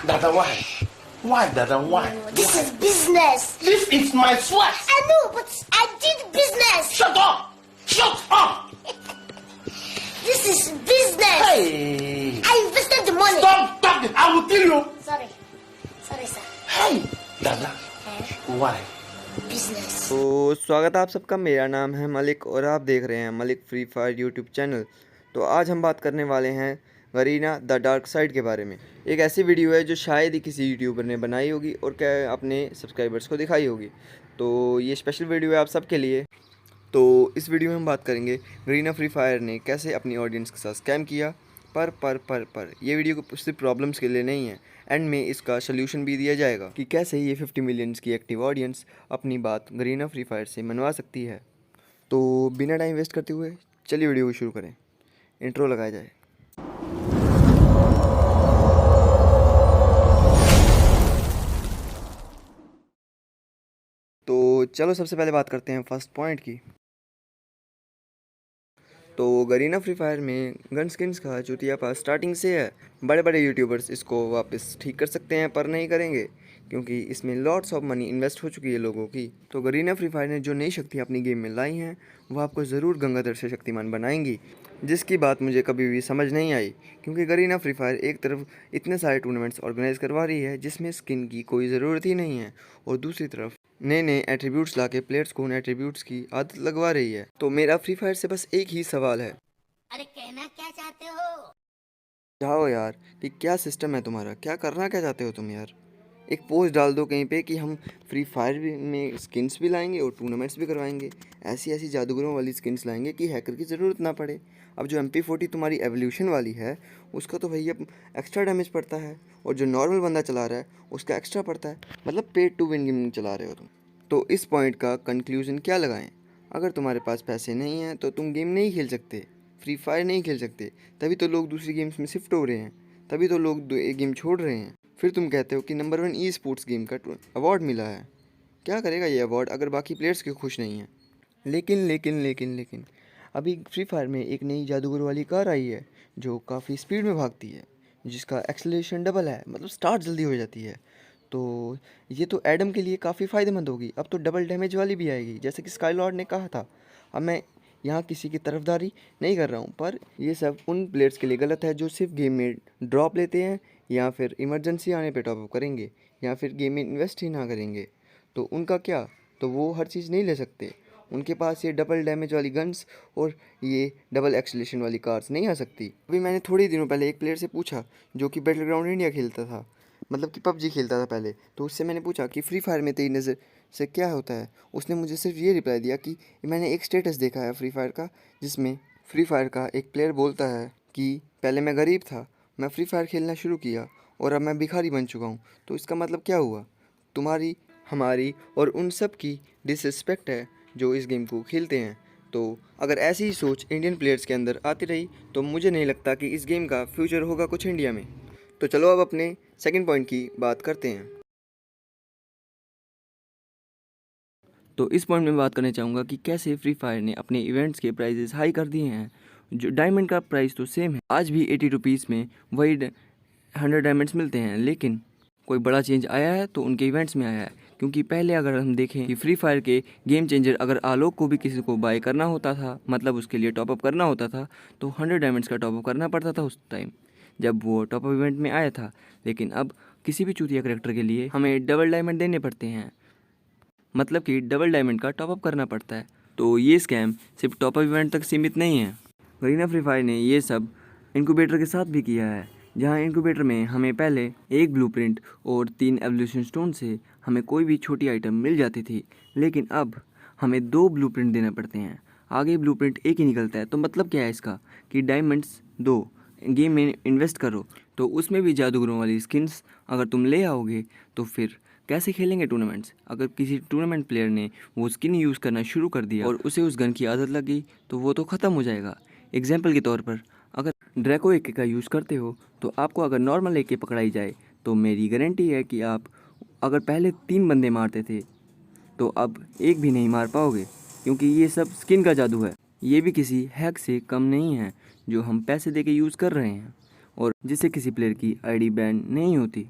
Dada, why? Why, Dada, why? This is business. This is my sweat. I know, but I did business. Shut up! Shut up! This is business. Hey! I invested the money. Stop talking! I will kill you! Sorry. Sorry, sir. Hey! Dada, why? Business. तो स्वागत है आप सबका। मेरा नाम है मलिक और आप देख रहे हैं Malik free fire YouTube channel. तो आज हम बात करने वाले हैं गरीना द डार्क साइड के बारे में। एक ऐसी वीडियो है जो शायद ही किसी यूट्यूबर ने बनाई होगी और क्या अपने सब्सक्राइबर्स को दिखाई होगी। तो ये स्पेशल वीडियो है आप सबके लिए। तो इस वीडियो में हम बात करेंगे गरीना फ्री फायर ने कैसे अपनी ऑडियंस के साथ स्कैम किया। पर ये वीडियो को सिर्फ प्रॉब्लम्स के लिए नहीं है, एंड में इसका सल्यूशन भी दिया जाएगा कि कैसे ये 50 मिलियंस की एक्टिव ऑडियंस अपनी बात गरीना फ्री फायर से मनवा सकती है। तो बिना टाइम वेस्ट करते हुए चलिए वीडियो को शुरू करें। इंट्रो लगाया जाए। तो चलो सबसे पहले बात करते हैं फर्स्ट पॉइंट की। तो गरीना फ्री फायर में गन स्किन्स का चुतियापा स्टार्टिंग से है। बड़े बड़े यूट्यूबर्स इसको वापस ठीक कर सकते हैं पर नहीं करेंगे क्योंकि इसमें लॉट्स ऑफ मनी इन्वेस्ट हो चुकी है लोगों की। तो गरीना फ्री फायर ने जो नई शक्ति अपनी गेम में लाई हैं वो आपको ज़रूर गंगाधर से शक्तिमान बनाएंगी, जिसकी बात मुझे कभी भी समझ नहीं आई क्योंकि गरीना फ्री फायर एक तरफ इतने सारे टूर्नामेंट्स ऑर्गेनाइज करवा रही है जिसमें स्किन की कोई ज़रूरत ही नहीं है, और दूसरी तरफ नए नए एट्रीब्यूट्स लाके प्लेयर्स को उन एट्रीब्यूट्स की आदत लगवा रही है। तो मेरा फ्री फायर से बस एक ही सवाल है, अरे कहना क्या चाहते हो? जाओ यार कि क्या सिस्टम है तुम्हारा, क्या करना क्या चाहते हो तुम यार। एक पोस्ट डाल दो कहीं पे कि हम फ्री फायर में स्किन्स भी लाएंगे और टूर्नामेंट्स भी करवाएंगे, ऐसी ऐसी जादूगरों वाली स्किन्स लाएंगे कि हैकर की ज़रूरत ना पड़े। अब जो MP40 तुम्हारी एवोल्यूशन वाली है उसका तो भैया एक्स्ट्रा डैमेज पड़ता है, और जो नॉर्मल बंदा चला रहा है उसका एक्स्ट्रा पड़ता है, मतलब पेड टू विन गेम चला रहे हो तुम। तो इस पॉइंट का कंक्लूजन क्या लगाएं? अगर तुम्हारे पास पैसे नहीं हैं तो तुम गेम नहीं खेल सकते, फ्री फायर नहीं खेल सकते, तभी तो लोग दूसरी गेम्स में शिफ्ट हो रहे हैं, तभी तो लोग एक गेम छोड़ रहे हैं। फिर तुम कहते हो कि नंबर 1 ई स्पोर्ट्स गेम का अवार्ड मिला है। क्या करेगा ये अवार्ड अगर बाकी प्लेयर्स के खुश नहीं हैं? लेकिन अभी फ्री फायर में एक नई जादूगर वाली कार आई है जो काफ़ी स्पीड में भागती है, जिसका एक्सेलरेशन डबल है, मतलब स्टार्ट जल्दी हो जाती है। तो ये तो एडम के लिए काफ़ी फ़ायदेमंद होगी। अब तो डबल डैमेज वाली भी आएगी जैसे कि स्काई लॉर्ड ने कहा था। अब मैं यहाँ किसी की तरफदारी नहीं कर रहा हूँ, पर ये सब उन प्लेयर्स के लिए गलत है जो सिर्फ गेम में ड्रॉप लेते हैं या फिर इमरजेंसी आने पे टॉपअप करेंगे या फिर गेम में इन्वेस्ट ही ना करेंगे। तो उनका क्या, तो वो हर चीज़ नहीं ले सकते। उनके पास ये डबल डैमेज वाली गन्स और ये डबल एक्सेलेरेशन वाली कार्स नहीं आ सकती। अभी मैंने थोड़े दिनों पहले एक प्लेयर से पूछा जो कि बैटलग्राउंड इंडिया खेलता था, मतलब कि PUBG खेलता था पहले। तो उससे मैंने पूछा कि फ्री फायर में तेरी नज़र से क्या होता है। उसने मुझे सिर्फ ये रिप्लाई दिया कि मैंने एक स्टेटस देखा है फ्री फायर का, जिसमें फ्री फायर का एक प्लेयर बोलता है कि पहले मैं गरीब था, मैं फ्री फायर खेलना शुरू किया और अब मैं भिखारी बन चुका हूँ। तो इसका मतलब क्या हुआ? तुम्हारी, हमारी और उन सब की डिसरिस्पेक्ट है जो इस गेम को खेलते हैं। तो अगर ऐसी ही सोच इंडियन प्लेयर्स के अंदर आती रही तो मुझे नहीं लगता कि इस गेम का फ्यूचर होगा कुछ इंडिया में। तो चलो अब अपने सेकंड पॉइंट की बात करते हैं। तो इस पॉइंट में बात करना चाहूँगा कि कैसे फ्री फायर ने अपने इवेंट्स के प्राइजेस हाई कर दिए हैं। जो डायमंड का प्राइस तो सेम है, आज भी 80 रुपीज़ में वही 100 डायमंड्स मिलते हैं, लेकिन कोई बड़ा चेंज आया है तो उनके इवेंट्स में आया है। क्योंकि पहले अगर हम देखें कि फ्री फायर के गेम चेंजर अगर आलोक को भी किसी को बाय करना होता था, मतलब उसके लिए टॉपअप करना होता था, तो 100 डायमंड्स का टॉपअप करना पड़ता था उस टाइम जब वो टॉपअप इवेंट में आया था। लेकिन अब किसी भी चूतिया करेक्टर के लिए हमें डबल डायमंड देने पड़ते हैं, मतलब कि डबल डायमंड का टॉपअप करना पड़ता है। तो ये स्कैम सिर्फ टॉपअप इवेंट तक सीमित नहीं है। गरीना फ्री फायर ने ये सब इंक्यूबेटर के साथ भी किया है, जहां इंक्यूबेटर में हमें पहले एक ब्लूप्रिंट और 3 एवोल्यूशन स्टोन से हमें कोई भी छोटी आइटम मिल जाती थी, लेकिन अब हमें 2 ब्लूप्रिंट देने पड़ते हैं। आगे ब्लूप्रिंट एक ही निकलता है। तो मतलब क्या है इसका कि डायमंड्स 2 गेम में इन्वेस्ट करो तो उसमें भी जादूगरों वाली स्किन्स अगर तुम ले आओगे तो फिर कैसे खेलेंगे टूर्नामेंट्स? अगर किसी टूर्नामेंट प्लेयर ने वो स्किन यूज़ करना शुरू कर दिया और उसे उस गन की आदत लग गई तो वो तो ख़त्म हो जाएगा। एग्जाम्पल के तौर पर अगर ड्रैको AK का यूज़ करते हो तो आपको अगर नॉर्मल AK पकड़ाई जाए तो मेरी गारंटी है कि आप अगर पहले 3 बंदे मारते थे तो अब एक भी नहीं मार पाओगे, क्योंकि ये सब स्किन का जादू है। ये भी किसी हैक से कम नहीं है जो हम पैसे दे के यूज़ कर रहे हैं और जिससे किसी प्लेयर की ID बैन नहीं होती।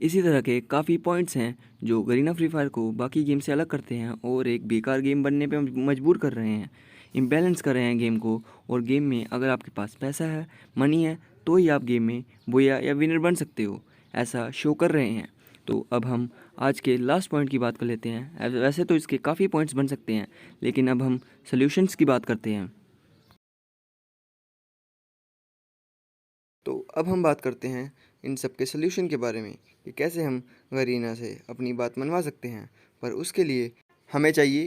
इसी तरह के काफ़ी पॉइंट्स हैं जो गरीना फ्री फायर को बाकी गेम से अलग करते हैं और एक बेकार गेम बनने पे मजबूर कर रहे हैं, इम्बैलेंस कर रहे हैं गेम को। और गेम में अगर आपके पास पैसा है, मनी है, तो ही आप गेम में बोया या विनर बन सकते हो, ऐसा शो कर रहे हैं। तो अब हम आज के लास्ट पॉइंट की बात कर लेते हैं। वैसे तो इसके काफ़ी पॉइंट्स बन सकते हैं, लेकिन अब हम सॉल्यूशंस की बात करते हैं। तो अब हम बात करते हैं इन सब के सल्यूशन के बारे में कि कैसे हम गरीना से अपनी बात मनवा सकते हैं। पर उसके लिए हमें चाहिए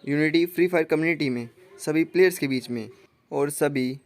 यूनिटी फ्री फायर कम्युनिटी में, सभी प्लेयर्स के बीच में और सभी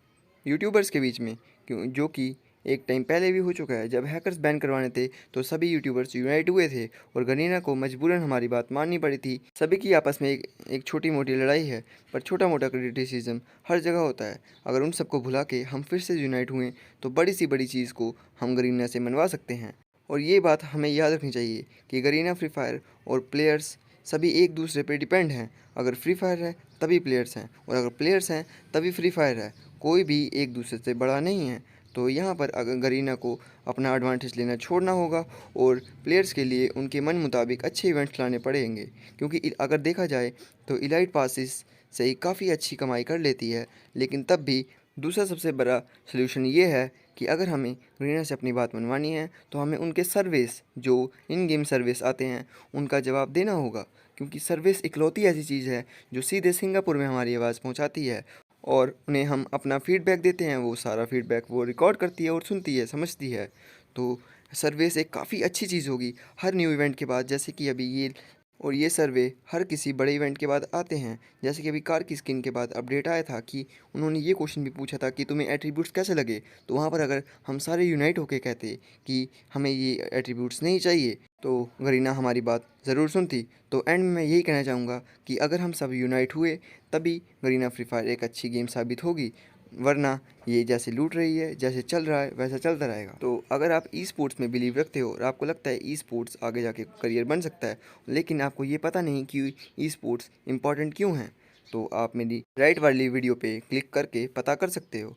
यूट्यूबर्स के बीच में, क्यों जो कि एक टाइम पहले भी हो चुका है। जब हैकर्स बैन करवाने थे तो सभी यूट्यूबर्स यूनाइट हुए थे और गरीना को मजबूरन हमारी बात माननी पड़ी थी। सभी की आपस में एक छोटी मोटी लड़ाई है, पर छोटा मोटा क्रिटिसिज्म हर जगह होता है। अगर उन सबको भुला के हम फिर से यूनाइट हुए तो बड़ी सी बड़ी चीज़ को हम गरीना से मनवा सकते हैं। और ये बात हमें याद रखनी चाहिए कि गरीना फ्री फायर और प्लेयर्स सभी एक दूसरे पर डिपेंड हैं। अगर फ्री फायर है तभी प्लेयर्स हैं, और अगर प्लेयर्स हैं तभी फ्री फायर है। कोई भी एक दूसरे से बड़ा नहीं है। तो यहाँ पर अगर गरीना को अपना एडवांटेज लेना छोड़ना होगा और प्लेयर्स के लिए उनके मन मुताबिक अच्छे इवेंट्स लाने पड़ेंगे, क्योंकि अगर देखा जाए तो इलाइट पासिस से ही काफ़ी अच्छी कमाई कर लेती है। लेकिन तब भी दूसरा सबसे बड़ा सलूशन ये है कि अगर हमें गरीना से अपनी बात मनवानी है तो हमें उनके सर्विस, जो इन गेम सर्विस आते हैं, उनका जवाब देना होगा। क्योंकि सर्विस इकलौती ऐसी चीज़ है जो सीधे सिंगापुर में हमारी आवाज़ पहुंचाती है और उन्हें हम अपना फीडबैक देते हैं। वो सारा फीडबैक वो रिकॉर्ड करती है और सुनती है, समझती है। तो सर्विस एक काफ़ी अच्छी चीज़ होगी हर न्यू इवेंट के बाद, जैसे कि अभी ये सर्वे हर किसी बड़े इवेंट के बाद आते हैं। जैसे कि अभी कार की स्किन के बाद अपडेट आया था कि उन्होंने ये क्वेश्चन भी पूछा था कि तुम्हें एट्रीब्यूट्स कैसे लगे। तो वहाँ पर अगर हम सारे यूनाइट होकर कहते कि हमें ये एट्रीब्यूट्स नहीं चाहिए तो गरीना हमारी बात ज़रूर सुनती। तो एंड में मैं यही कहना चाहूँगा कि अगर हम सब यूनाइट हुए तभी गरीना फ्री फायर एक अच्छी गेम साबित होगी, वरना ये जैसे लूट रही है, जैसे चल रहा है वैसा चलता रहेगा। तो अगर आप ई स्पोर्ट्स में बिलीव रखते हो और आपको लगता है ई स्पोर्ट्स आगे जाके करियर बन सकता है, लेकिन आपको ये पता नहीं कि ई स्पोर्ट्स इम्पॉर्टेंट क्यों है, तो आप मेरी राइट वाली वीडियो पे क्लिक करके पता कर सकते हो।